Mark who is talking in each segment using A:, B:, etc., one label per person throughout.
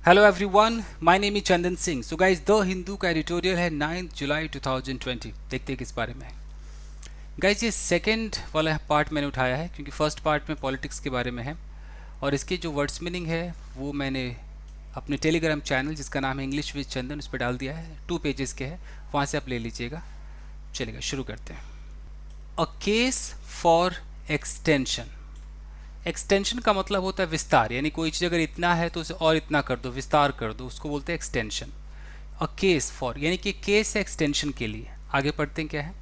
A: Hello everyone, my name is Chandan Singh. So guys, the Hindu का editorial है 9 जुलाई 2020। देखते हैं किस बारे में है। गाइस, ये सेकंड वाला पार्ट मैंने उठाया है क्योंकि फर्स्ट पार्ट में पॉलिटिक्स के बारे में है और इसके जो वर्ड्स मीनिंग है वो मैंने अपने टेलीग्राम चैनल जिसका नाम है इंग्लिश विद चंदन उस पर डाल दिया है। 2 पेजेस के है, वहाँ से आप ले लीजिएगा। चलेगा, शुरू करते हैं। A case for extension. Extension का मतलब होता है विस्तार, यानी कोई चीज़ अगर इतना है तो उसे और इतना कर दो, विस्तार कर दो, उसको बोलते हैं एक्सटेंशन। अ केस फॉर यानी कि केस है एक्सटेंशन के लिए। आगे पढ़ते हैं क्या है।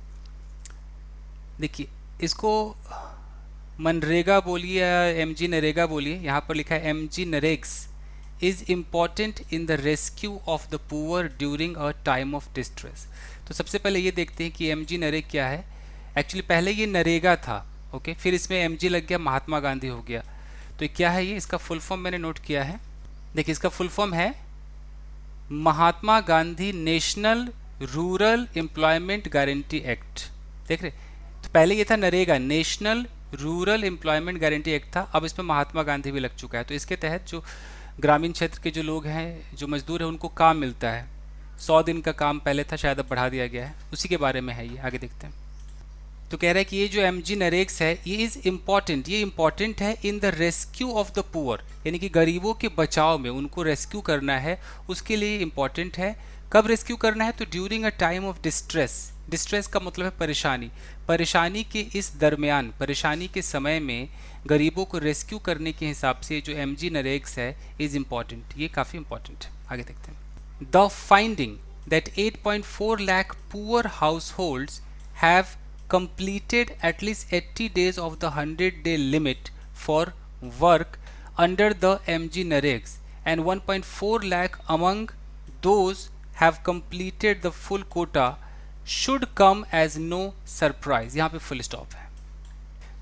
A: देखिए, इसको मनरेगा बोलिए या एम जी नरेगा बोलिए, यहाँ पर लिखा है M G NREGS is important in the rescue of the poor during a time of distress. तो सबसे पहले ये देखते हैं कि एम जी नरेग क्या है। एक्चुअली पहले ये नरेगा था, ओके, फिर इसमें एम जी लग गया, महात्मा गांधी हो गया। तो क्या है ये, इसका फुल फॉर्म मैंने नोट किया है। देखिए, इसका फुल फॉर्म है Mahatma Gandhi national rural employment guarantee act. देख रहे, तो पहले ये था NREGA, national rural employment guarantee act था, अब इसमें महात्मा गांधी भी लग चुका है। तो इसके तहत जो ग्रामीण क्षेत्र के जो लोग हैं, जो मजदूर हैं, उनको काम मिलता है। 100 दिन का काम पहले था, शायद अब बढ़ा दिया गया है, उसी के बारे में है ये। आगे देखते हैं। तो कह रहा है कि ये जो एम जी नरेग्स है ये इज़ इम्पॉर्टेंट, ये इम्पॉर्टेंट है इन the rescue of the poor, यानी कि गरीबों के बचाव में, उनको रेस्क्यू करना है, उसके लिए इम्पॉर्टेंट है। कब रेस्क्यू करना है? तो during a time of distress. Distress का मतलब है परेशानी। परेशानी के इस दरमियान, परेशानी के समय में गरीबों को रेस्क्यू करने के हिसाब से जो एम जी नरेग्स है इज़ इम्पॉर्टेंट, ये काफ़ी इम्पॉर्टेंट है। आगे देखते हैं। The finding that 8.4 lakh poor households have completed at least 80 days of the 100-day limit for work under the MG NAREGS and 1.4 lakh among those have completed the full quota should come as no surprise। यहाँ पे full stop है।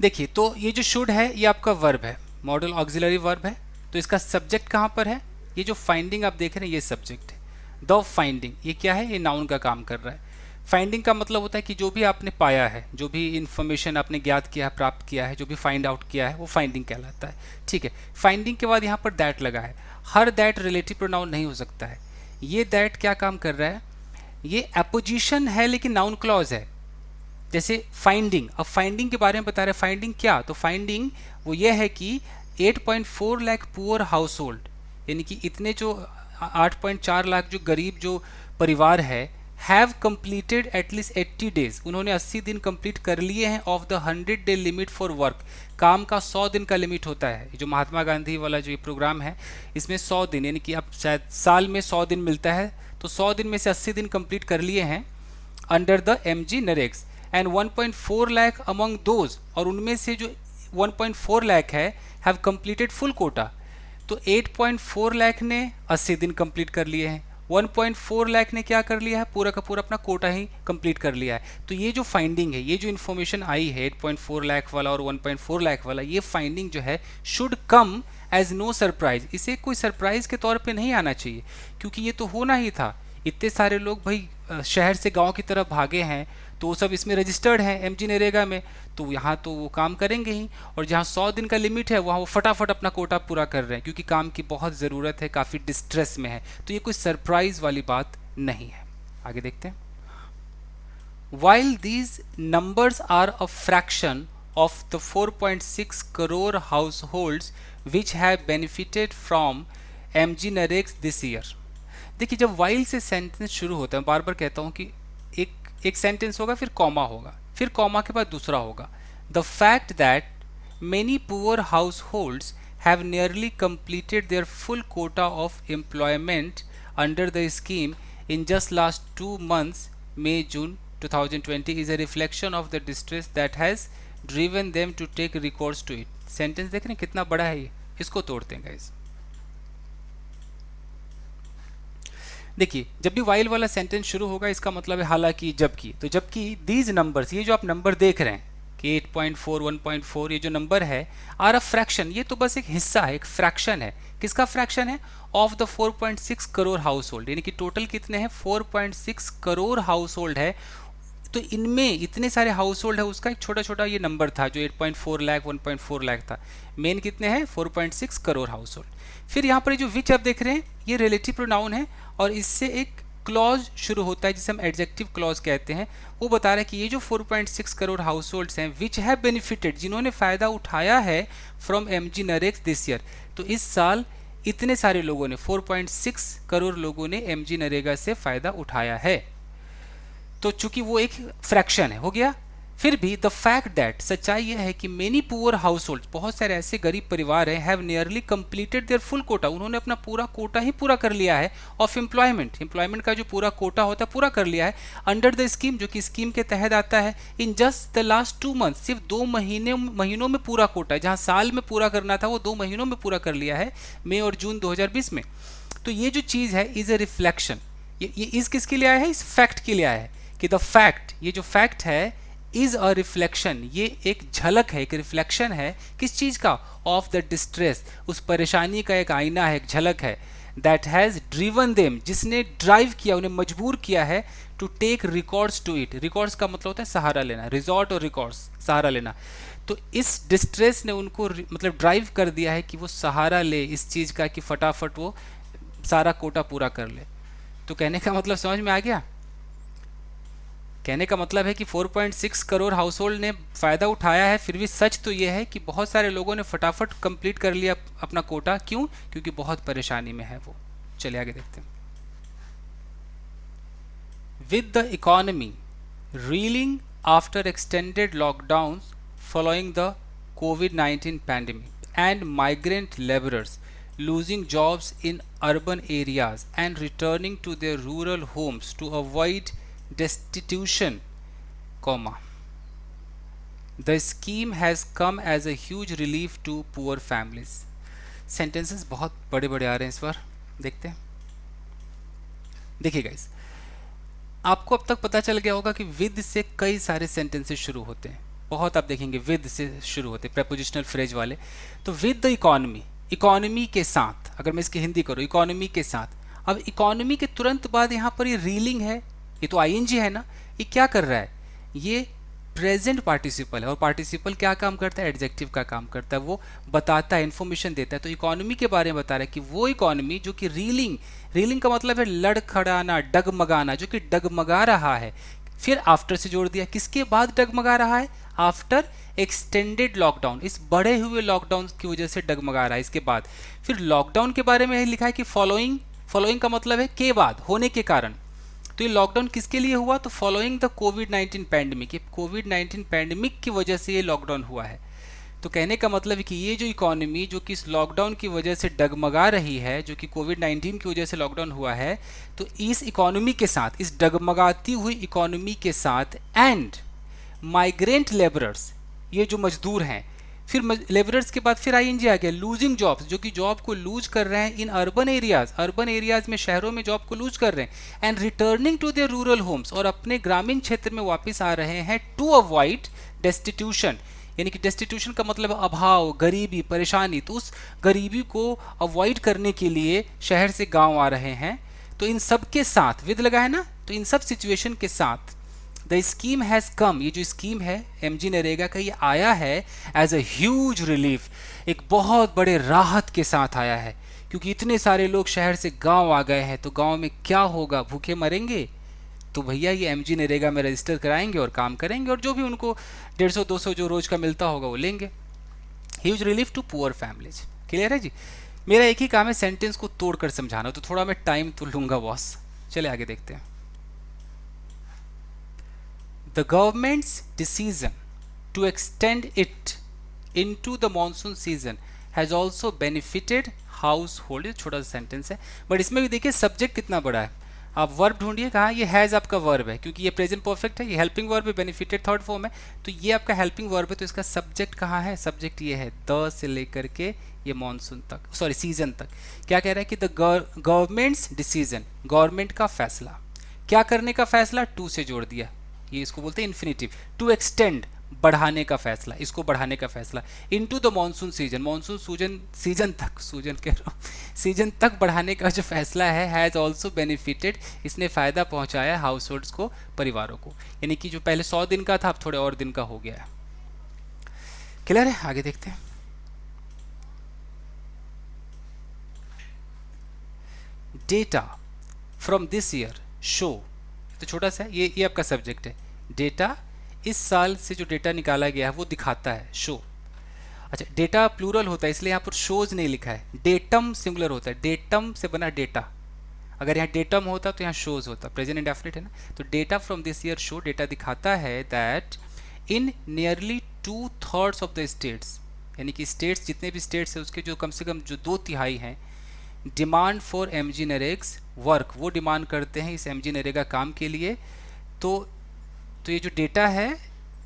A: देखिए, तो ये जो should है ये आपका वर्ब है, मॉडल ऑक्सिलरी वर्ब है। तो इसका सब्जेक्ट कहाँ पर है? ये जो फाइंडिंग आप देख रहे हैं ये सब्जेक्ट है। द फाइंडिंग ये क्या है? ये नाउन का काम कर रहा है। फाइंडिंग का मतलब होता है कि जो भी आपने पाया है, जो भी इंफॉर्मेशन आपने ज्ञात किया है, प्राप्त किया है, जो भी फाइंड आउट किया है, वो फाइंडिंग कहलाता है। ठीक है, फाइंडिंग के बाद यहाँ पर दैट लगा है। हर दैट रिलेटिव प्रोनाउन नहीं हो सकता है। ये दैट क्या काम कर रहा है? ये अपोजिशन है लेकिन नाउन क्लॉज है। जैसे फाइंडिंग, अब फाइंडिंग के बारे में बता रहे हैं। फाइंडिंग क्या? तो फाइंडिंग वो ये है कि 8.4 लाख पुअर हाउस होल्ड, यानी कि इतने जो 8.4 लाख जो गरीब जो परिवार है, हैव कंप्लीटेड एटलीस्ट 80 डेज, उन्होंने 80 दिन कंप्लीट कर लिए हैं of the 100-day limit for work. काम का 100 दिन का लिमिट होता है। जो महात्मा गांधी वाला जो ये प्रोग्राम है, इसमें 100 दिन, यानी कि अब शायद साल में 100 दिन मिलता है, तो 100 दिन में से 80 दिन कंप्लीट कर लिए हैं under the M G NREGS and 1.4 lakh among those, और उनमें से जो 1.4 लाख है हैव कंप्लीटेड फुल कोटा। तो 8.4 लाख ने 80 दिन कंप्लीट कर लिए हैं, 1.4 लाख ने क्या कर लिया है? पूरा का पूरा अपना कोटा ही कंप्लीट कर लिया है। तो ये जो फाइंडिंग है, ये जो इन्फॉर्मेशन आई है 8.4 लाख वाला और 1.4 लाख वाला, ये फाइंडिंग जो है should come as no surprise, इसे कोई सरप्राइज के तौर पे नहीं आना चाहिए, क्योंकि ये तो होना ही था। इतने सारे लोग भाई शहर से गांव की तरफ भागे हैं, तो वो सब इसमें रजिस्टर्ड हैं एम जी नरेगा में, तो यहाँ तो वो काम करेंगे ही। और जहाँ 100 दिन का लिमिट है वहाँ वो फटाफट अपना कोटा पूरा कर रहे हैं, क्योंकि काम की बहुत ज़रूरत है, काफ़ी डिस्ट्रेस में है। तो ये कोई सरप्राइज वाली बात नहीं है। आगे देखते हैं। While these numbers are a fraction of the 4.6 crore households which have benefited from MG NAREGS this year। देखिए, जब वाइल से सेंटेंस शुरू होता है, बार बार कहता हूँ कि एक सेंटेंस होगा, फिर कॉमा होगा, फिर कॉमा के बाद दूसरा होगा। The fact that many poor house holds have nearly completed their full Kota of employment under the scheme in just last 2 months, May June 2020, is a reflection of the distress that has driven them to take recourse to it। Sentence देख रहे हैं कितना बड़ा है ये, इसको तोड़ते हैं गाइस। देखिए, जब भी वाइल वाला सेंटेंस शुरू होगा इसका मतलब है हालांकि, जबकि। तो जबकि दीज नंबर्स, ये जो आप नंबर देख रहे हैं कि 8.4 1.4, ये जो नंबर है आर अ फ्रैक्शन, ये तो बस एक हिस्सा है, एक फ्रैक्शन है। किसका फ्रैक्शन है? Of the 4.6 crore house hold, यानी कि टोटल कितने हैं? 4.6 करोड़ हाउस होल्ड है। तो इनमें इतने सारे हाउस होल्ड है, उसका एक छोटा छोटा ये नंबर था जो 8.4 लाख 1.4 लाख था। मेन कितने हैं? 4.6 करोड़ हाउस होल्ड। फिर यहाँ पर जो विच आप देख रहे हैं ये रिलेटिव प्रोनाउन है और इससे एक क्लॉज शुरू होता है जिसे हम एडजेक्टिव क्लॉज कहते हैं। वो बता रहा है कि ये जो 4.6 करोड़ हाउस होल्ड्स हैं विच हैव बेनिफिटेड, जिन्होंने फ़ायदा उठाया है from MG NREGA this year, तो इस साल इतने सारे लोगों ने 4.6 करोड़ लोगों ने एमजी नरेगा से फ़ायदा उठाया है। तो चूंकि वो एक फ्रैक्शन है, हो गया। फिर भी द फैक्ट दैट, सच्चाई यह है कि मेनी पुअर हाउस होल्ड, बहुत सारे ऐसे गरीब परिवार हैं, have nearly completed their full quota, उन्होंने अपना पूरा कोटा ही पूरा कर लिया है ऑफ एम्प्लॉयमेंट का जो पूरा कोटा होता है पूरा कर लिया है अंडर द स्कीम, जो कि स्कीम के तहत आता है, in just the last 2 month, सिर्फ 2 महीनों में पूरा कोटा है, जहां साल में पूरा करना था वो 2 महीनों में पूरा कर लिया है, मई और जून 2020 में। तो ये जो चीज़ है इज ए रिफ्लेक्शन, ये इस किसके लिए आया है, इस फैक्ट के लिए आया है कि द फैक्ट, ये जो फैक्ट है इज अ रिफ्लेक्शन, ये एक झलक है, एक रिफ्लेक्शन है किस चीज का, ऑफ द डिस्ट्रेस, उस परेशानी का एक आईना है, एक झलक है, दैट हैज ड्रीवन देम, जिसने ड्राइव किया, उन्हें मजबूर किया है to take records to it, records का मतलब होता है सहारा लेना, रिजॉर्ट और रिकॉर्ड्स सहारा लेना, तो इस डिस्ट्रेस ने उनको मतलब ड्राइव कर दिया है कि वो सहारा ले इस चीज का कि फटाफट वो सारा कोटा पूरा कर ले। तो कहने का मतलब समझ में आ गया, कहने का मतलब है कि 4.6 करोड़ हाउस होल्ड ने फ़ायदा उठाया है, फिर भी सच तो यह है कि बहुत सारे लोगों ने फटाफट कंप्लीट कर लिया अपना कोटा, क्यों, क्योंकि बहुत परेशानी में है वो। चलिए आगे देखते हैं। With the economy reeling after extended lockdowns following the COVID-19 pandemic and migrant labourers losing jobs in urban areas and returning to their rural homes to avoid destitution, the scheme has come as a huge relief to poor families. Sentences बहुत बड़े बड़े आ रहे हैं इस बार, देखते हैं। देखिए guys, आपको अब तक पता चल गया होगा कि विद से कई सारे सेंटेंसेस शुरू होते हैं, बहुत आप देखेंगे विद से शुरू होते हैं, प्रेपोजिशनल फ्रेज वाले। तो विद द इकोनॉमी, इकोनॉमी के साथ, अगर मैं इसकी हिंदी करूँ इकोनॉमी के साथ, अब इकोनॉमी के तुरंत बाद यहाँ पर ये रीलिंग है, ये तो आईएनजी है ना, ये क्या कर रहा है, ये प्रेजेंट पार्टिसिपल है, और पार्टिसिपल क्या काम करता है, एडजेक्टिव का काम करता है, वो बताता है, इन्फॉर्मेशन देता है। तो इकोनॉमी के बारे में बता रहा है कि वो इकोनॉमी जो कि रीलिंग का मतलब है लड़खड़ाना, डगमगाना, जो कि डगमगा रहा है। फिर आफ्टर से जोड़ दिया, किसके बाद डगमगा रहा है, आफ्टर एक्सटेंडेड लॉकडाउन, इस बढ़े हुए लॉकडाउन की वजह से डगमगा रहा है, इसके बाद। फिर लॉकडाउन के बारे में लिखा है कि फॉलोइंग का मतलब है के बाद, होने के कारण। तो ये लॉकडाउन किसके लिए हुआ, तो फॉलोइंग द COVID-19 पैंडेमिक, ये COVID-19 पैंडेमिक की वजह से ये लॉकडाउन हुआ है। तो कहने का मतलब है कि ये जो इकोनॉमी जो कि इस लॉकडाउन की वजह से डगमगा रही है, जो कि COVID-19 की वजह से लॉकडाउन हुआ है, तो इस इकोनॉमी के साथ, इस डगमगाती हुई इकोनॉमी के साथ, एंड माइग्रेंट लेबरर्स, ये जो मजदूर हैं, फिर लेबरर्स के बाद फिर आईएनजी आ गया, लूजिंग जॉब्स, जो कि जॉब को लूज कर रहे हैं इन अर्बन एरियाज में, शहरों में जॉब को लूज कर रहे हैं, and returning to their rural homes, और अपने ग्रामीण क्षेत्र में वापस आ रहे हैं, टू अवॉइड डेस्टिट्यूशन, यानी कि डेस्टिट्यूशन का मतलब अभाव, गरीबी, परेशानी, तो उस गरीबी को अवॉइड करने के लिए शहर से गांव आ रहे हैं। तो इन सब के साथ विद लगा है ना, तो इन सब सिचुएशन के साथ द स्कीम हैज़ कम, ये जो स्कीम है एमजी नरेगा का, ये आया है एज अ ह्यूज रिलीफ, एक बहुत बड़े राहत के साथ आया है, क्योंकि इतने सारे लोग शहर से गांव आ गए हैं, तो गांव में क्या होगा, भूखे मरेंगे, तो भैया ये एमजी नरेगा में रजिस्टर कराएंगे और काम करेंगे, और जो भी उनको 150-200 जो रोज का मिलता होगा वो लेंगे। Huge relief to poor families. Clear है जी, मेरा एक ही काम है सेंटेंस को तोड़कर समझाना, तो थोड़ा मैं टाइम तो लूंगा बॉस। चले आगे देखते हैं। The government's decision to extend it into the monsoon season has also benefited household, ये छोटा सा सेंटेंस है, बट इसमें भी देखिए सब्जेक्ट कितना बड़ा है। आप वर्ब ढूंढिए कहाँ, ये हैज़ आपका वर्ब है, क्योंकि ये प्रेजेंट परफेक्ट है, ये हेल्पिंग वर्ब है, बेनिफिटेड थर्ड फॉर्म है, तो ये आपका हेल्पिंग वर्ब है, तो इसका सब्जेक्ट कहाँ है, सब्जेक्ट ये है द से लेकर के ये मॉनसून तक, सॉरी सीजन तक। क्या कह रहा है कि द गवर्नमेंट्स डिसीजन, गवर्नमेंट का फैसला, क्या करने का फैसला, टू से जोड़ दिया, ये इसको बोलते हैं इन्फिनिटिव, टू एक्सटेंड, बढ़ाने का फैसला, इसको बढ़ाने का फैसला, into the monsoon season, monsoon season तक बढ़ाने का जो फैसला है, हैज़ ऑल्सो बेनिफिटेड, इसने फ़ायदा पहुंचाया हाउस होल्ड्स को, परिवारों को, यानी कि जो पहले 100 दिन का था अब थोड़े और दिन का हो गया है। क्लियर है, आगे देखते हैं। Data from this year show, तो छोटा सा है, ये आपका सब्जेक्ट है। डेटा, इस साल से जो डेटा निकाला गया है वो दिखाता है, शो। अच्छा, डेटा प्लूरल होता है इसलिए यहाँ पर शोज नहीं लिखा है। डेटम सिंगुलर होता है, डेटम से बना डेटा। अगर यहाँ डेटम होता तो यहाँ शोज होता, प्रेजेंट इंडेफिनिट है ना। तो data from this year show, data दिखाता है that in nearly 2/3 of the states, यानी कि स्टेट्स, जितने भी स्टेट्स हैं उसके जो कम से कम जो 2/3 हैं, डिमांड फॉर एमजी नरेग्स वर्क, वो डिमांड करते हैं इस एमजी नरेगा काम के लिए। तो ये जो डेटा है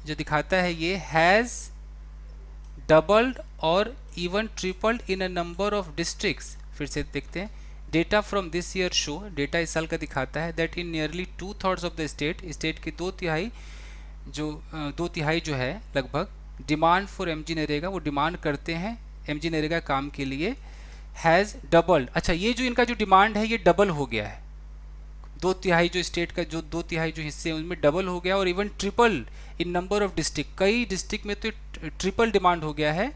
A: जो दिखाता है ये हैज़ डबल्ड और even tripled in a number of districts. फिर से देखते हैं, data from this year show, data इस साल का दिखाता है that in nearly 2/3 of the state, state के 2/3 जो 2/3 जो है लगभग, डिमांड फॉर एमजी नरेगा, वो डिमांड करते हैं एमजी नरेगा काम के लिए, हैज़ डबल्ड। अच्छा, ये जो इनका जो डिमांड है ये डबल हो गया है, 2/3 जो स्टेट का जो 2/3 जो हिस्से हैं उनमें डबल हो गया, और even triple in number of district, कई डिस्ट्रिक्ट में तो ट्रिपल डिमांड हो गया है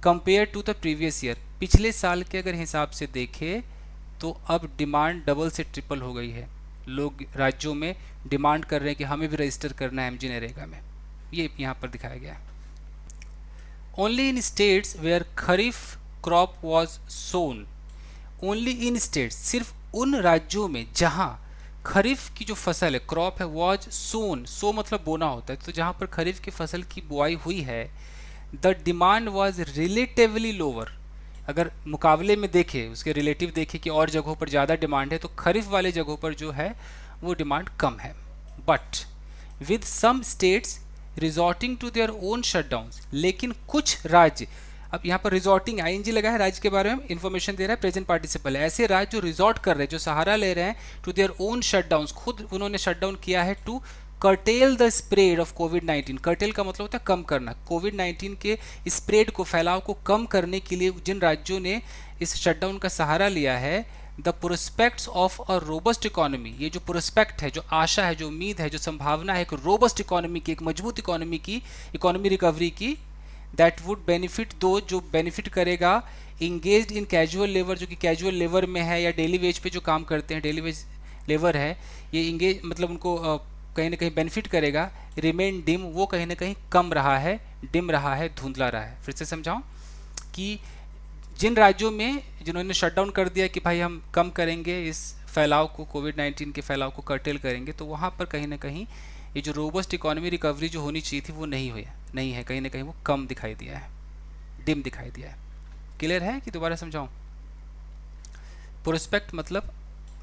A: compare to the previous year. पिछले साल के अगर हिसाब से देखें तो अब डिमांड डबल से ट्रिपल हो गई है। लोग राज्यों में डिमांड कर रहे हैं कि हमें भी रजिस्टर करना है एमजी नरेगा में, ये यहाँ पर दिखाया गया है। Only in states where kharif crop was sown, only in states, सिर्फ उन राज्यों में जहाँ खरीफ की जो फसल है, क्रॉप है, वॉज सोन, सो मतलब बोना होता है, तो जहाँ पर खरीफ की फसल की बुआई हुई है, the demand was relatively lower. अगर मुकाबले में देखें, उसके रिलेटिव देखें कि और जगहों पर ज़्यादा डिमांड है, तो खरीफ वाले जगहों पर जो है वो डिमांड कम है। But with some states resorting to their own shutdowns, लेकिन कुछ राज्य, अब यहाँ पर रिजॉर्टिंग आईएनजी लगा है, राज्य के बारे में इंफॉर्मेशन दे रहा है, प्रेजेंट पार्टिसिपल है। ऐसे राज्य जो रिजॉर्ट कर रहे हैं, जो सहारा ले रहे हैं टू देयर ओन शटडाउन्स, खुद उन्होंने शटडाउन किया है, to curtail the spread of कोविड-19। कर्टेल का मतलब होता है कम करना, कोविड-19 के स्प्रेड को, फैलाव को कम करने के लिए जिन राज्यों ने इस शटडाउन का सहारा लिया है, the prospects of a robust economy, ये जो प्रोस्पेक्ट है, जो आशा है, जो उम्मीद है, जो संभावना है एक रोबस्ट इकोनॉमी की, एक मजबूत इकोनॉमी की, इकोनॉमी रिकवरी की, दैट वुड बेनिफिट दो, जो बेनिफिट करेगा इंगेज्ड इन कैजुअल लेबर, जो कि कैजुअल लेबर में है या डेली वेज पे जो काम करते हैं, डेली वेज लेबर है, ये इंगेज मतलब उनको कहीं ना कहीं बेनिफिट करेगा। रिमेन डिम, वो कहीं ना कहीं कम रहा है, डिम रहा है, धुंधला रहा है। फिर से समझाऊं कि जिन राज्यों में जिन्होंने शटडाउन कर दिया कि भाई हम कम करेंगे इस फैलाव को, कोविड-19 के फैलाव को कर्टेल करेंगे, तो वहाँ पर कहीं ना कहीं ये जो रोबस्ट इकोनॉमी रिकवरी जो होनी चाहिए थी वो नहीं हुई, नहीं है, कहीं ना कहीं वो कम दिखाई दिया है, डिम दिखाई दिया है। क्लियर है कि दोबारा समझाऊं? प्रोस्पेक्ट मतलब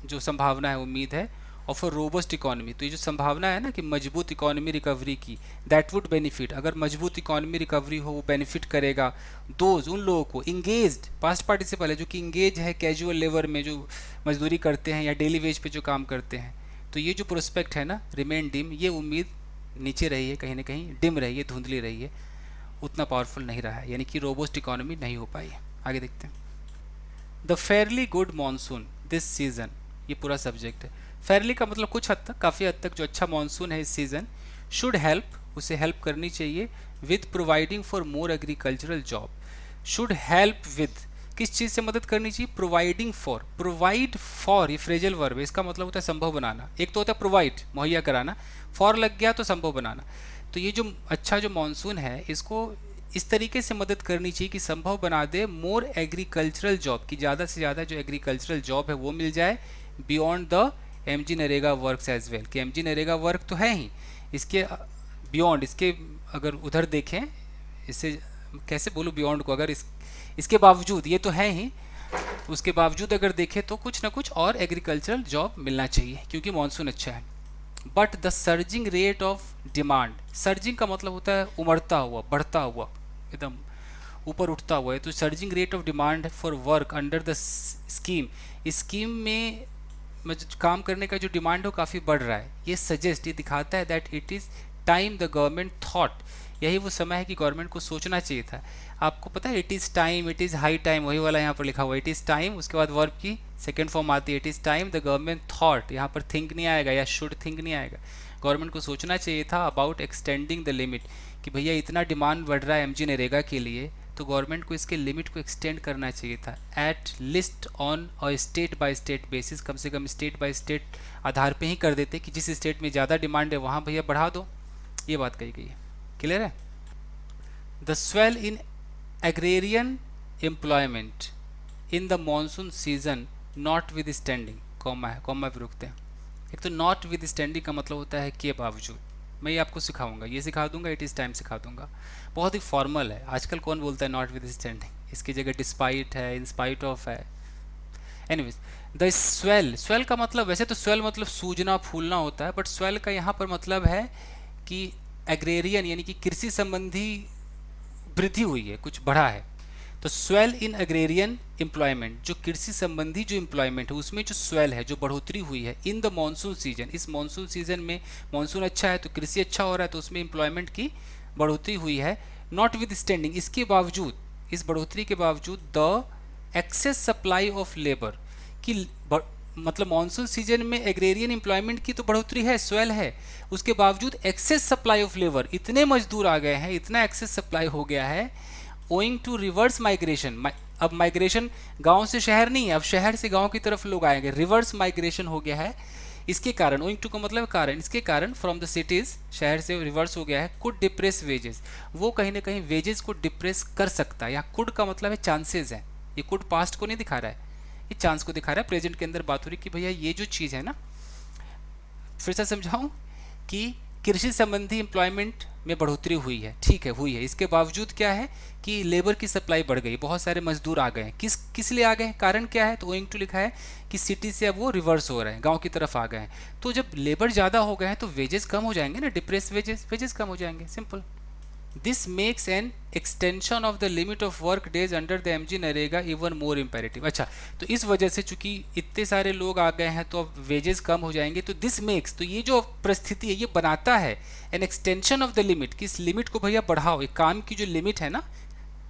A: जो संभावना है, उम्मीद है, ऑफ अ रोबस्ट इकोनॉमी, तो ये जो संभावना है ना कि मजबूत इकोनॉमी रिकवरी की, दैट वुड बेनिफिट, अगर मजबूत इकोनॉमी रिकवरी हो वो बेनिफिट करेगा दोज, उन लोगों को, इंगेज्ड, पास्ट पार्टिसिपल है, जो कि इंगेज है कैजुअल लेबर में, जो मजदूरी करते हैं या डेली वेज पे जो काम करते हैं। तो ये जो प्रोस्पेक्ट है ना, रिमेन डिम, ये उम्मीद नीचे रही है, कहीं ना कहीं डिम रही है, धुंधली रही है, उतना पावरफुल नहीं रहा है, यानी कि रोबस्ट इकोनॉमी नहीं हो पाई है। आगे देखते हैं। The fairly good monsoon this season, ये पूरा सब्जेक्ट है। फेयरली का मतलब कुछ हद तक, काफ़ी हद तक जो अच्छा मानसून है इस सीज़न, शुड हेल्प, उसे हेल्प करनी चाहिए, with providing for more agricultural job. Should help with, किस चीज़ से मदद करनी चाहिए? प्रोवाइडिंग फॉर, प्रोवाइड फॉर, ये फ्रेजल वर्ब है, इसका मतलब होता है संभव बनाना। एक तो होता है प्रोवाइड, मुहैया कराना, फॉर लग गया तो संभव बनाना। तो ये जो अच्छा जो मानसून है, इसको इस तरीके से मदद करनी चाहिए कि संभव बना दे मोर एग्रीकल्चरल जॉब, की ज़्यादा से ज़्यादा जो एग्रीकल्चरल जॉब है वो मिल जाए, beyond the MG NREGA works as well, कि एमजी नरेगा वर्क तो है ही, इसके बियॉन्ड, इसके अगर उधर देखें, इससे कैसे बोलूँ बियॉन्ड को, अगर इसके बावजूद, ये तो है ही, उसके बावजूद अगर देखें तो कुछ ना कुछ और एग्रीकल्चरल जॉब मिलना चाहिए, क्योंकि मानसून अच्छा है। But the surging rate of demand, surging का मतलब होता है उमड़ता हुआ, बढ़ता हुआ, एकदम ऊपर उठता हुआ है। तो surging rate of demand for work under the scheme, scheme में काम करने का जो डिमांड हो काफ़ी बढ़ रहा है। ये सजेस्ट, ये दिखाता है that it is time the government thought, यही वो समय है कि गवर्नमेंट को सोचना चाहिए था। आपको पता है it is time, it is high time, वही वाला यहाँ पर लिखा हुआ, इट इज़ टाइम, उसके बाद वर्ब की सेकेंड फॉर्म आती है, it is time the government thought, यहाँ पर थिंक नहीं आएगा या शुड थिंक नहीं आएगा, गवर्नमेंट को सोचना चाहिए था अबाउट एक्सटेंडिंग द लिमिट, कि भैया इतना डिमांड बढ़ रहा है एमजी नरेगा के लिए, तो गवर्नमेंट को इसके लिमिट को एक्सटेंड करना चाहिए था एट लिस्ट ऑन और स्टेट बाय स्टेट बेसिस, कम से कम स्टेट बाय स्टेट आधार पे ही कर देते कि जिस स्टेट में ज़्यादा डिमांड है वहाँ भैया बढ़ा दो, ये बात कही गई है। क्लियर है? The swell in agrarian employment in the monsoon season not with standing, comma है, कॉमा पे रुकते हैं। एक तो नॉट विद स्टैंडिंग का मतलब होता है के बावजूद। मैं ये आपको सिखाऊंगा, ये सिखा दूंगा, इट इज़ टाइम सिखा दूंगा। बहुत ही फॉर्मल है, आजकल कौन बोलता है नॉट विद स्टैंडिंग, इसकी जगह डिस्पाइट है, इन स्पाइट ऑफ है। एनीवेज, द स्वेल, स्वेल का मतलब, वैसे तो स्वेल मतलब सूजना फूलना होता है, बट स्वेल का यहाँ पर मतलब है कि एग्रेरियन यानी कि कृषि संबंधी वृद्धि हुई है, कुछ बढ़ा है। तो स्वेल इन एग्रेरियन एम्प्लॉयमेंट, जो कृषि संबंधी जो एम्प्लॉयमेंट है उसमें जो स्वेल है, जो बढ़ोतरी हुई है इन द मानसून सीजन, इस मानसून सीजन में मानसून अच्छा है तो कृषि अच्छा हो रहा है, तो उसमें एम्प्लॉयमेंट की बढ़ोतरी हुई है। नॉट विद स्टैंडिंग, इसके बावजूद, इस बढ़ोतरी के बावजूद the excess supply of labour की, मतलब मानसून सीजन में एग्रेरियन एम्प्लॉयमेंट की तो बढ़ोतरी है, स्वेल है, उसके बावजूद एक्सेस सप्लाई ऑफ लेबर, इतने मजदूर आ गए हैं, इतना एक्सेस सप्लाई हो गया है, ओइंग टू रिवर्स माइग्रेशन। अब माइग्रेशन गांव से शहर नहीं है, अब शहर से गांव की तरफ लोग आएंगे, रिवर्स माइग्रेशन हो गया है। इसके कारण, ओइंग टू का मतलब कारण, इसके कारण फ्रॉम द सिटीज, शहर से रिवर्स हो गया है, कुड डिप्रेस वेजेस, वो कहीं ना कहीं वेजेस को डिप्रेस कर सकता है। यहाँ कुड का मतलब है चांसेस है, ये कुड पास्ट को नहीं दिखा रहा है, ये चांस को दिखा रहा है, प्रेजेंट के अंदर बात हो रही कि भैया ये जो चीज़ है ना, फिर से समझाऊं कि कृषि संबंधी एम्प्लॉयमेंट में बढ़ोतरी हुई है, ठीक है, हुई है, इसके बावजूद क्या है कि लेबर की सप्लाई बढ़ गई, बहुत सारे मजदूर आ गए हैं। किस लिए आ गए हैं, कारण क्या है, तो ओइंग टू लिखा है कि सिटी से अब वो रिवर्स हो रहे हैं, गांव की तरफ आ गए हैं। तो जब लेबर ज़्यादा हो गए हैं तो वेजेस कम हो जाएंगे ना, डिप्रेस वेजेस कम हो जाएंगे, simple. This makes an extension of the limit of work days under the MG NREGA even more imperative. अच्छा, तो इस वजह से चूंकि इतने सारे लोग आ गए हैं तो अब वेजेस कम हो जाएंगे, तो दिस मेक्स, तो ये जो परिस्थिति है ये बनाता है an extension of the limit, कि इस लिमिट को भैया बढ़ाओ, एक काम की जो लिमिट है ना,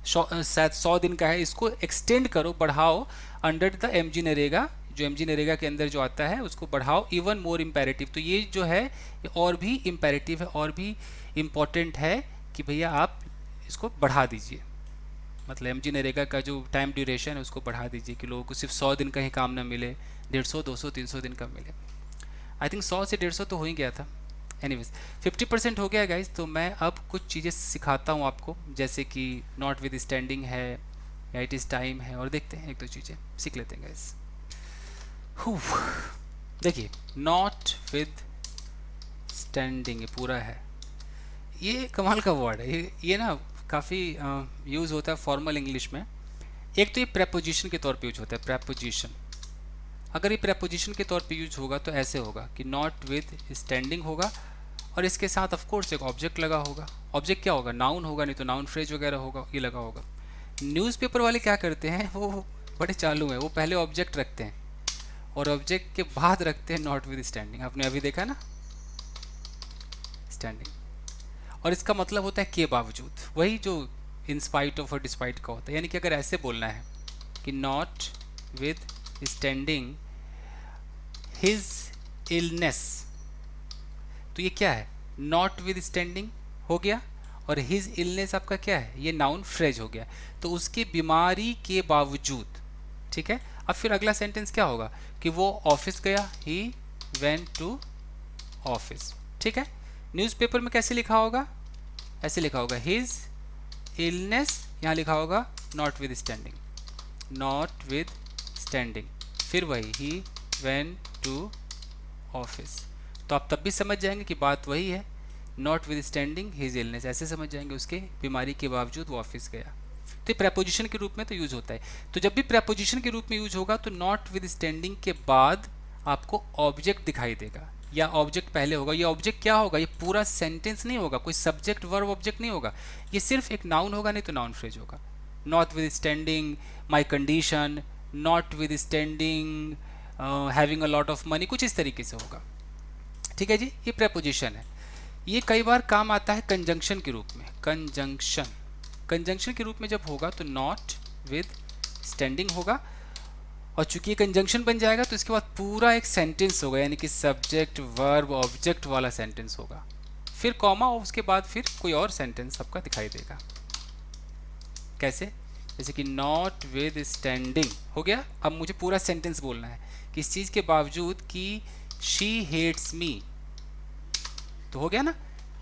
A: शायद 100 दिन का है, इसको एक्सटेंड करो, बढ़ाओ, अंडर द एमजी नरेगा, जो एमजी नरेगा के अंदर जो आता है उसको बढ़ाओ, इवन मोर इम्पेरेटिव। तो ये जो है ये और भी इम्पेरेटिव है, और भी इम्पोर्टेंट है कि भैया आप इसको बढ़ा दीजिए, मतलब एमजी नरेगा का जो टाइम ड्यूरेशन है उसको बढ़ा दीजिए कि लोगों को सिर्फ 100 दिन का ही काम ना मिले, 150, 200, 300 दिन का मिले। आई थिंक 100 से 150 तो हो ही गया था। एनीवेज, 50% हो गया गाइज। तो मैं अब कुछ चीज़ें सिखाता हूँ आपको, जैसे कि नॉट विद स्टैंडिंग है या इट इज़ टाइम है, और देखते हैं एक दो चीज़ें सीख लेते हैं गाइज। देखिए, नॉट विद स्टैंडिंग ये पूरा है, ये कमाल का वर्ड है, ये ना काफ़ी यूज़ होता है फॉर्मल इंग्लिश में। एक तो ये प्रेपोजिशन के तौर पे यूज होता है, प्रेपोजिशन। अगर ये प्रेपोजिशन के तौर पे यूज होगा तो ऐसे होगा कि नॉट विद स्टैंडिंग होगा, और इसके साथ ऑफ कोर्स एक ऑब्जेक्ट लगा होगा। ऑब्जेक्ट क्या होगा, नाउन होगा, नहीं तो नाउन फ्रेज वगैरह होगा, ये लगा होगा। न्यूज़पेपर वाले क्या करते हैं, वो बड़े चालू हैं, वो पहले ऑब्जेक्ट रखते हैं और ऑब्जेक्ट के बाद रखते हैं नॉट विद स्टैंडिंग। आपने अभी देखा ना, स्टैंडिंग, और इसका मतलब होता है के बावजूद, वही जो इन स्पाइट ऑफ और डिस्पाइट का होता है। यानी कि अगर ऐसे बोलना है कि not with standing his illness, तो ये क्या है, नॉट विद स्टैंडिंग हो गया, और हिज इलनेस आपका क्या है, ये नाउन फ्रेज हो गया, तो उसके बीमारी के बावजूद, ठीक है। अब फिर अगला सेंटेंस क्या होगा कि वो ऑफिस गया, ही वेंट टू ऑफिस, ठीक है। न्यूज़पेपर में कैसे लिखा होगा, ऐसे लिखा होगा हिज इलनेस, यहाँ लिखा होगा not with standing, not with standing, फिर वही ही वेंट टू ऑफिस। तो आप तब भी समझ जाएंगे कि बात वही है, not with standing his illness, ऐसे समझ जाएंगे, उसके बीमारी के बावजूद वो ऑफिस गया। तो ये प्रेपोजिशन के रूप में तो यूज होता है। तो जब भी प्रेपोजिशन के रूप में यूज होगा तो नॉट विद स्टैंडिंग के बाद आपको ऑब्जेक्ट दिखाई देगा, या ऑब्जेक्ट पहले होगा। ये ऑब्जेक्ट क्या होगा, ये पूरा सेंटेंस नहीं होगा, कोई सब्जेक्ट वर्ब ऑब्जेक्ट नहीं होगा, ये सिर्फ एक नाउन होगा, नहीं तो नाउन फ्रेज होगा। Not with standing my condition, not with standing having a lot of money, कुछ इस तरीके से होगा, ठीक है जी। ये प्रेपोजिशन है, ये कई बार काम आता है कंजंक्शन के रूप में। कंजंक्शन के रूप में जब होगा तो नॉट विद स्टैंडिंग होगा, और चूंकि ये कंजंक्शन बन जाएगा तो इसके बाद पूरा एक सेंटेंस होगा, यानी कि सब्जेक्ट वर्ब ऑब्जेक्ट वाला सेंटेंस होगा, फिर कॉमा और उसके बाद फिर कोई और सेंटेंस आपका दिखाई देगा। कैसे? जैसे कि नॉट विद स्टैंडिंग हो गया। अब मुझे पूरा सेंटेंस बोलना है कि इस चीज़ के बावजूद कि शी हेट्स मी, तो हो गया ना,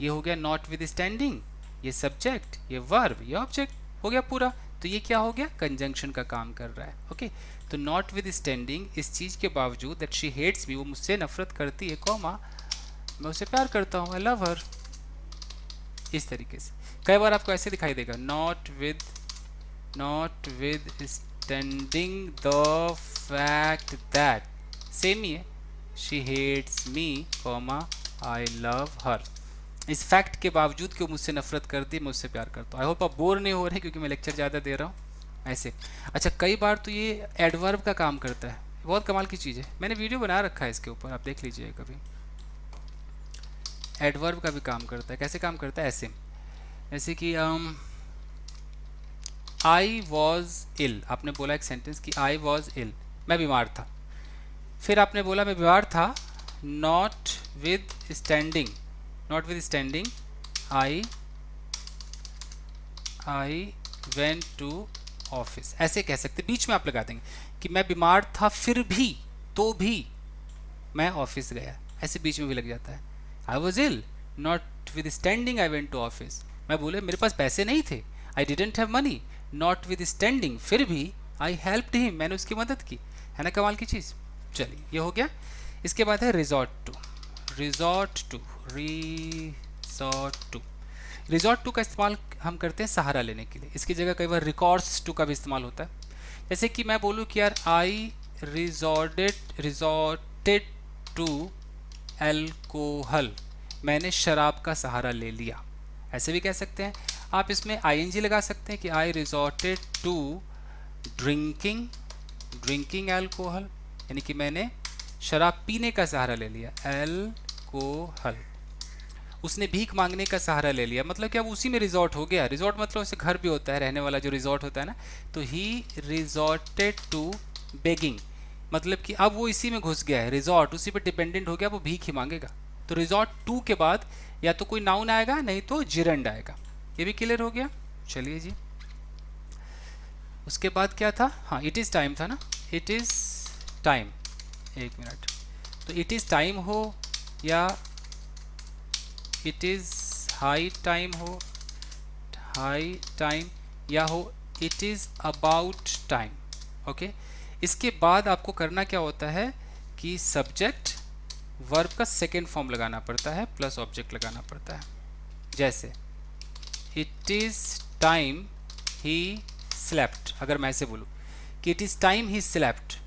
A: ये हो गया नॉट विद स्टैंडिंग, ये सब्जेक्ट, ये वर्ब, ये ऑब्जेक्ट, हो गया पूरा। तो ये क्या हो गया? कंजंक्शन का काम कर रहा है। ओके, तो नॉट विद स्टैंडिंग, इस चीज़ के बावजूद दैट शी हेट्स मी, वो मुझसे नफरत करती है, कॉमा मैं उसे प्यार करता हूँ, आई लव हर। इस तरीके से कई बार आपको ऐसे दिखाई देगा, notwithstanding the fact that, same ही है, she hates me, comma I love her. इस फैक्ट के बावजूद कि वो मुझसे नफरत करती है, मैं उससे प्यार करता हूँ। आई होप आप बोर नहीं हो रहे क्योंकि मैं लेक्चर ज़्यादा दे रहा हूँ ऐसे। अच्छा, कई बार तो ये एडवर्ब का काम करता है, बहुत कमाल की चीज़ है, मैंने वीडियो बना रखा है इसके ऊपर, आप देख लीजिए कभी। एडवर्ब का भी काम करता है। कैसे काम करता है? ऐसे, जैसे कि आई वॉज इल, आपने बोला एक सेंटेंस कि आई वॉज इल, मैं बीमार था, फिर आपने बोला मैं बीमार था, notwithstanding I went to office, ऐसे कह सकते, बीच में आप लगा देंगे कि मैं बीमार था फिर भी, तो भी मैं ऑफिस गया, ऐसे बीच में भी लग जाता है। I was ill notwithstanding I went to office, मैं बोले मेरे पास पैसे नहीं थे, I didn't have money, notwithstanding फिर भी आई हेल्प्ड हिम, मैंने उसकी मदद की, है ना कमाल की चीज़। चलिए ये हो गया। इसके बाद है रिजॉर्ट टू। रिजॉर्ट टू का इस्तेमाल हम करते हैं सहारा लेने के लिए, इसकी जगह कई बार रिकॉर्ड्स टू का भी इस्तेमाल होता है। जैसे कि मैं बोलूँ कि यार आई रिजॉर्टेड टू एल्कोहल, मैंने शराब का सहारा ले लिया, ऐसे भी कह सकते हैं। आप इसमें आईएनजी लगा सकते हैं कि आई रिजॉर्टेड टू ड्रिंकिंग एल्कोहल, यानी कि मैंने शराब पीने का सहारा ले लिया, एल्कोहल। उसने भीख मांगने का सहारा ले लिया, मतलब कि अब उसी में रिजॉर्ट हो गया। रिजॉर्ट मतलब उसे घर भी होता है, रहने वाला जो रिजॉर्ट होता है ना, तो ही रिजॉर्टेड टू बेगिंग, मतलब कि अब वो इसी में घुस गया है, रिजॉर्ट उसी पर डिपेंडेंट हो गया, वो भीख ही मांगेगा। तो रिजॉर्ट टू के बाद या तो कोई नाउन आएगा, नहीं तो जिरंड आएगा। ये भी क्लियर हो गया। चलिए जी, उसके बाद क्या था? हाँ, इट इज़ टाइम था ना, इट इज़ टाइम, एक मिनट, तो इट इज़ टाइम हो या इट इज़ हाई टाइम हो, हाई टाइम, या हो it is about time. Okay, इसके बाद आपको करना क्या होता है कि सब्जेक्ट वर्ब का सेकेंड फॉर्म लगाना पड़ता है प्लस ऑब्जेक्ट लगाना पड़ता है। जैसे it is time he slept, अगर मैं ऐसे बोलूँ कि it is time he slept,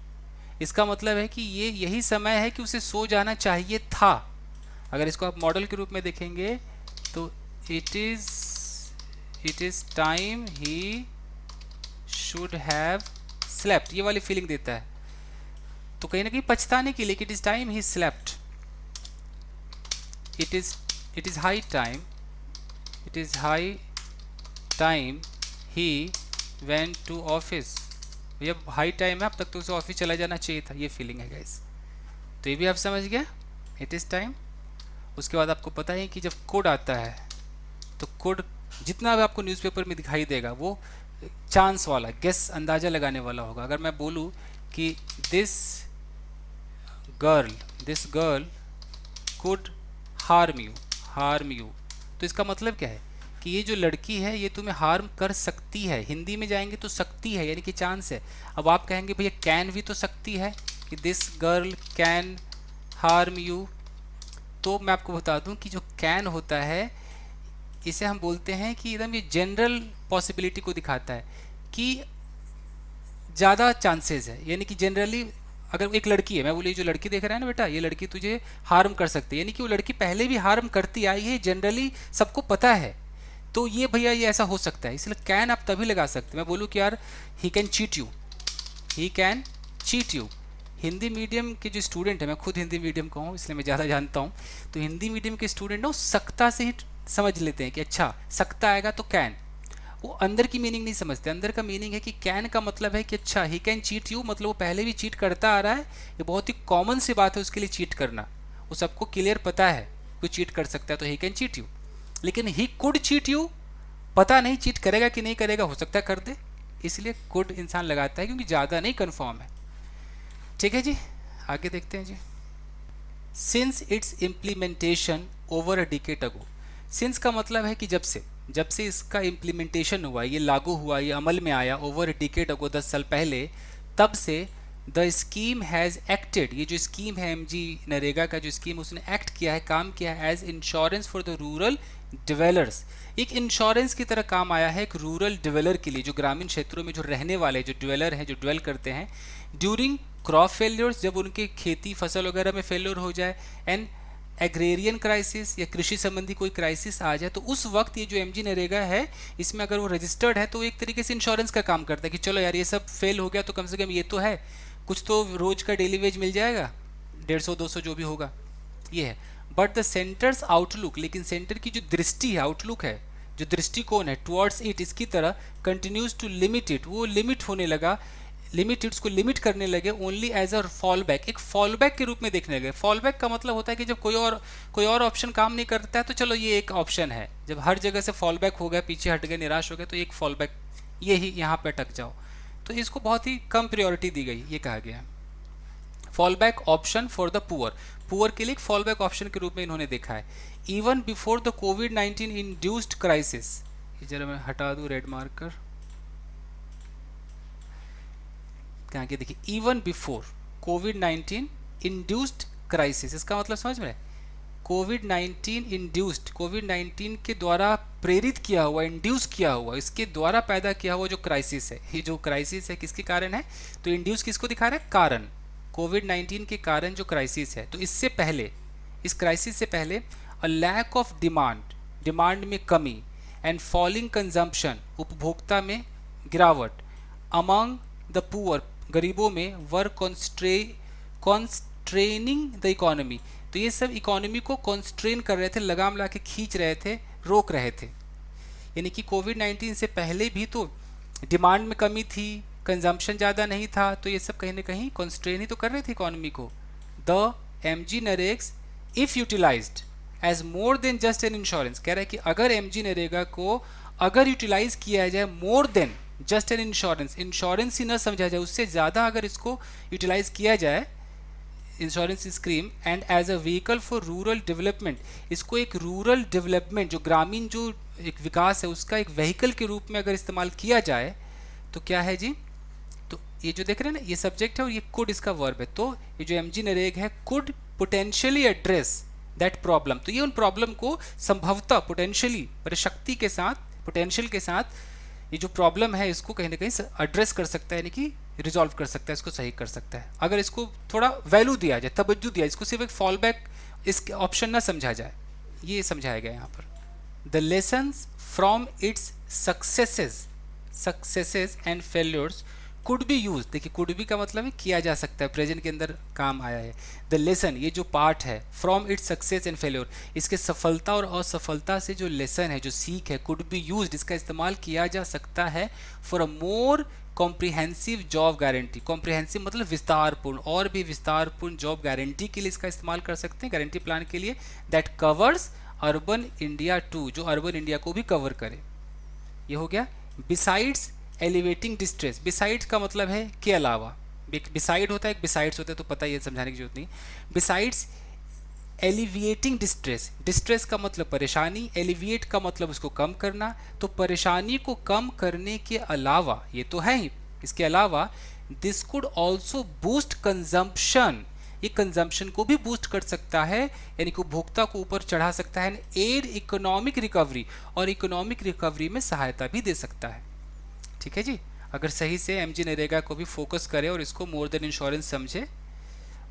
A: इसका मतलब है कि ये यही समय है कि उसे सो जाना चाहिए था। अगर इसको आप मॉडल के रूप में देखेंगे तो it is time he should have slept, ये वाली फीलिंग देता है। तो कहीं ना कहीं पछताने के लिए, it is time he slept, it is high time he went to office, भैया हाई टाइम है, अब तक तो उसे ऑफिस चला जाना चाहिए था, ये फीलिंग है गाइस। तो ये भी आप समझ गया, इट इज़ टाइम। उसके बाद आपको पता है कि जब कोड आता है तो कोड जितना भी आपको न्यूज़पेपर में दिखाई देगा वो चांस वाला, गेस, अंदाज़ा लगाने वाला होगा। अगर मैं बोलूँ कि this girl could harm you, तो इसका मतलब क्या है कि ये जो लड़की है ये तुम्हें हार्म कर सकती है। हिंदी में जाएंगे तो सकती है, यानी कि चांस है। अब आप कहेंगे भैया कैन भी तो सकती है, कि this girl can harm you, तो मैं आपको बता दूं कि जो कैन होता है इसे हम बोलते हैं कि एकदम ये जनरल पॉसिबिलिटी को दिखाता है कि ज़्यादा चांसेस है, यानी कि जनरली अगर एक लड़की है, मैं बोली जो लड़की देख रहा है ना बेटा, ये लड़की तुझे हार्म कर सकती है, यानी कि वो लड़की पहले भी हार्म करती आई है, जनरली सबको पता है, तो ये भैया ये ऐसा हो सकता है, इसलिए कैन आप तभी लगा सकते हैं। मैं बोलूँ कि यार he can cheat you, Hindi medium के जो स्टूडेंट है, मैं खुद हिंदी मीडियम का हूँ इसलिए मैं ज़्यादा जानता हूँ, तो हिंदी मीडियम के स्टूडेंट ना सकता से ही समझ लेते हैं कि अच्छा सकता आएगा तो कैन, वो अंदर की मीनिंग नहीं समझते। अंदर का मीनिंग है कि कैन का मतलब है कि अच्छा ही कैन चीट यू, मतलब वो पहले भी चीट करता आ रहा है, ये बहुत ही कॉमन सी बात है उसके लिए चीट करना, वो सबको क्लियर पता है कोई चीट कर सकता है, तो ही कैन चीट यू। लेकिन ही कुड चीट यू पता नहीं चीट करेगा कि नहीं करेगा, हो सकता है कर दे, इसलिए कुड इंसान लगाता है क्योंकि ज़्यादा नहीं कन्फर्म है। ठीक है जी, आगे देखते हैं जी। Since its implementation over a decade ago. Since का मतलब है कि जब से इसका इम्प्लीमेंटेशन हुआ, ये लागू हुआ, ये अमल में आया ओवर अ डिकेड अगो 10 साल पहले, तब से द स्कीम हैज़ एक्टेड, ये जो स्कीम है एमजी नरेगा का जो स्कीम उसने एक्ट किया है, काम किया है as insurance for the rural dwellers. एक इंश्योरेंस की तरह काम आया है एक रूरल डिवेलर के लिए, जो ग्रामीण क्षेत्रों में जो रहने वाले जो डिवेलर हैं, जो डिवेल करते हैं, ड्यूरिंग क्रॉप फेल्योर्स, जब उनके खेती फसल वगैरह में फेल्योर हो जाए, एंड एग्रेरियन क्राइसिस या कृषि संबंधी कोई क्राइसिस आ जाए, तो उस वक्त ये जो एमजी नरेगा है इसमें अगर वो रजिस्टर्ड है तो एक तरीके से इंश्योरेंस का काम करता है कि चलो यार ये सब फेल हो गया तो कम से कम ये तो है, कुछ तो रोज का डेली वेज मिल जाएगा, 150-200 जो भी होगा, ये है। बट द सेंटर्स आउटलुक, लेकिन सेंटर की जो दृष्टि है, आउटलुक है, जो दृष्टिकोण है टुवर्ड्स इट, इसकी तरह कंटिन्यूज टू लिमिट इट, वो लिमिट होने लगा, लिमिटेड्स को लिमिट करने लगे only as a fall back, एक फॉल बैक के रूप में देखने लगे। फॉल बैक का मतलब होता है कि जब कोई और ऑप्शन काम नहीं करता है तो चलो ये एक ऑप्शन है, जब हर जगह से फॉल बैक हो गया, पीछे हट गए, निराश हो गए, तो एक फॉल बैक, ये ही यहाँ पे अटक जाओ, तो इसको बहुत ही कम प्रायोरिटी दी गई, ये कहा गया। Fall back option for the poor के लिए एक फॉल बैक ऑप्शन के रूप में इन्होंने देखा है। Even before the covid induced crisis, जरा मैं हटा दूं रेड मार्कर, कहाँ के देखिए, इवन बिफोर कोविड-19 इंड्यूस्ड क्राइसिस, इसका मतलब समझ में, कोविड-19 इंड्यूस्ड, कोविड-19 के द्वारा प्रेरित किया हुआ, इंड्यूस किया हुआ, इसके द्वारा पैदा किया हुआ जो क्राइसिस है, ये जो क्राइसिस है किसके कारण है, तो इंड्यूस किसको दिखा रहा है, कारण, कोविड-19 के कारण जो क्राइसिस है। तो इससे पहले, इस क्राइसिस से पहले, अ लैक ऑफ डिमांड में कमी, एंड फॉलिंग कंजम्पशन, उपभोक्ता में गिरावट, अमंग द पुअर, गरीबों में, वर कॉन्स्ट्रेनिंग द इकोनॉमी, तो ये सब इकोनॉमी को कॉन्स्ट्रेन कर रहे थे, लगाम ला के खींच रहे थे, रोक रहे थे। यानी कि कोविड-19 से पहले भी तो डिमांड में कमी थी, कंजम्पशन ज़्यादा नहीं था, तो ये सब कहीं ना कहीं कॉन्स्ट्रेन ही तो कर रहे थे इकोनॉमी को। The MG NREGA if utilised as more than just an insurance, कह रहा है कि अगर एमजी नरेगा को अगर यूटिलाइज किया जाए more than just an insurance ही न समझा जाए, उससे ज़्यादा अगर इसको यूटिलाइज किया जाए, insurance scheme, and as a vehicle for rural development, इसको एक रूरल डेवलपमेंट, जो ग्रामीण जो एक विकास है उसका एक व्हीकल के रूप में अगर इस्तेमाल किया जाए, तो क्या है जी, तो ये जो देख रहे हैं ना, ये सब्जेक्ट है और ये कुड इसका वर्ब है, तो ये जो एमजी नरेगा है could potentially address that problem, तो ये उन प्रॉब्लम को संभवतः पोटेंशियली, शक्ति के साथ, पोटेंशियल के साथ, ये जो प्रॉब्लम है इसको कहीं ना कहीं एड्रेस कर सकता है, यानी कि रिजॉल्व कर सकता है, इसको सही कर सकता है, अगर इसको थोड़ा वैल्यू दिया जाए, तवज्जो दिया, इसको सिर्फ एक फॉल बैक इस ऑप्शन ना समझा जाए, ये समझाया गया यहाँ पर। The lessons from its successes and failures could be use, देखिए कुड बी का मतलब है किया जा सकता है, प्रेजेंट के अंदर काम आया है। द लेसन, ये जो पार्ट है, from its success and failure, इसके सफलता और असफलता से जो लेसन है, जो सीख है, कुड बी यूज, इसका इस्तेमाल किया जा सकता है for a more comprehensive job guarantee, comprehensive मतलब विस्तारपूर्ण, और भी विस्तारपूर्ण जॉब गारंटी के लिए इसका इस्तेमाल कर सकते हैं, गारंटी प्लान के लिए, दैट कवर्स अर्बन इंडिया 2, जो अर्बन इंडिया को भी कवर करे। ये हो गया। बिसाइड्स एलिवेटिंग डिस्ट्रेस, बिसाइड्स का मतलब है के अलावा, बिसाइड होता है, एक बिसाइड्स होता है, तो पता ये समझाने की जरूरत नहीं। बिसाइड्स एलिविएटिंग डिस्ट्रेस, डिस्ट्रेस का मतलब परेशानी, एलिविएट का मतलब उसको कम करना, तो परेशानी को कम करने के अलावा, ये तो है ही, इसके अलावा this could also boost consumption, ये कंजम्पशन को भी बूस्ट कर सकता है, यानी कि उपभोक्ता को ऊपर चढ़ा सकता है, एड इकोनॉमिक रिकवरी, और इकोनॉमिक रिकवरी में सहायता भी दे सकता है। ठीक है जी, अगर सही से एमजी नरेगा को भी फोकस करे और इसको मोर देन इंश्योरेंस समझे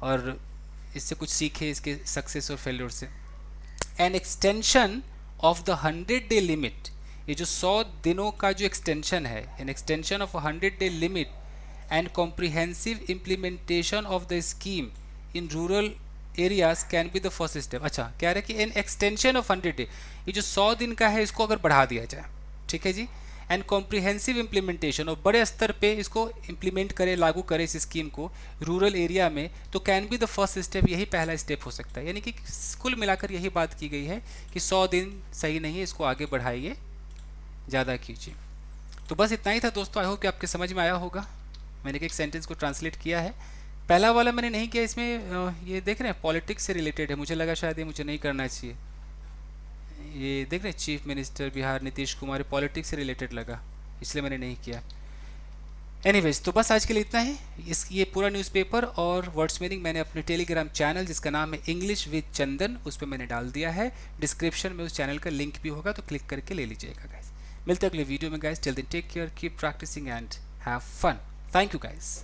A: और इससे कुछ सीखे, इसके सक्सेस और फेल्योर से। An extension of the 100 day limit, ये जो 100 दिनों का जो एक्सटेंशन है, an extension of 100 day limit and comprehensive implementation of the scheme in rural areas can be the first step. अच्छा, कह रहे हैं कि एन एक्सटेंशन ऑफ 100 डे, ये जो 100 दिन का है इसको अगर बढ़ा दिया जाए, ठीक है जी, एंड कॉम्प्रिहेंसिव इम्प्लीमेंटेशन, और बड़े स्तर पे इसको इम्प्लीमेंट करे, लागू करे इस स्कीम को रूरल एरिया में, तो can be the first step, यही पहला स्टेप हो सकता है। यानी कि कुल मिलाकर यही बात की गई है कि 100 दिन सही नहीं है, इसको आगे बढ़ाइए ज़्यादा कीजिए। तो बस इतना ही था दोस्तों, आई होप कि आपके समझ में आया होगा। मैंने एक सेंटेंस को ट्रांसलेट किया है। पहला वाला मैंने नहीं किया, इसमें ये देख रहे हैं पॉलिटिक्स से रिलेटेड है, मुझे लगा शायद ये मुझे नहीं करना चाहिए। ये देख रहे हैं chief minister Bihar Nitish Kumar, politics से रिलेटेड लगा, इसलिए मैंने नहीं किया। एनीवेज, तो बस आज के लिए इतना ही। ये पूरा न्यूज़पेपर और वर्ड्स मीनिंग मैंने अपने टेलीग्राम चैनल जिसका नाम है इंग्लिश विद चंदन, उस पर मैंने डाल दिया है। डिस्क्रिप्शन में उस चैनल का लिंक भी होगा, तो क्लिक करके ले लीजिएगा गाइस। मिलते हैं अगले वीडियो में guys. Till then take care, keep practising and have fun. Thank you guys.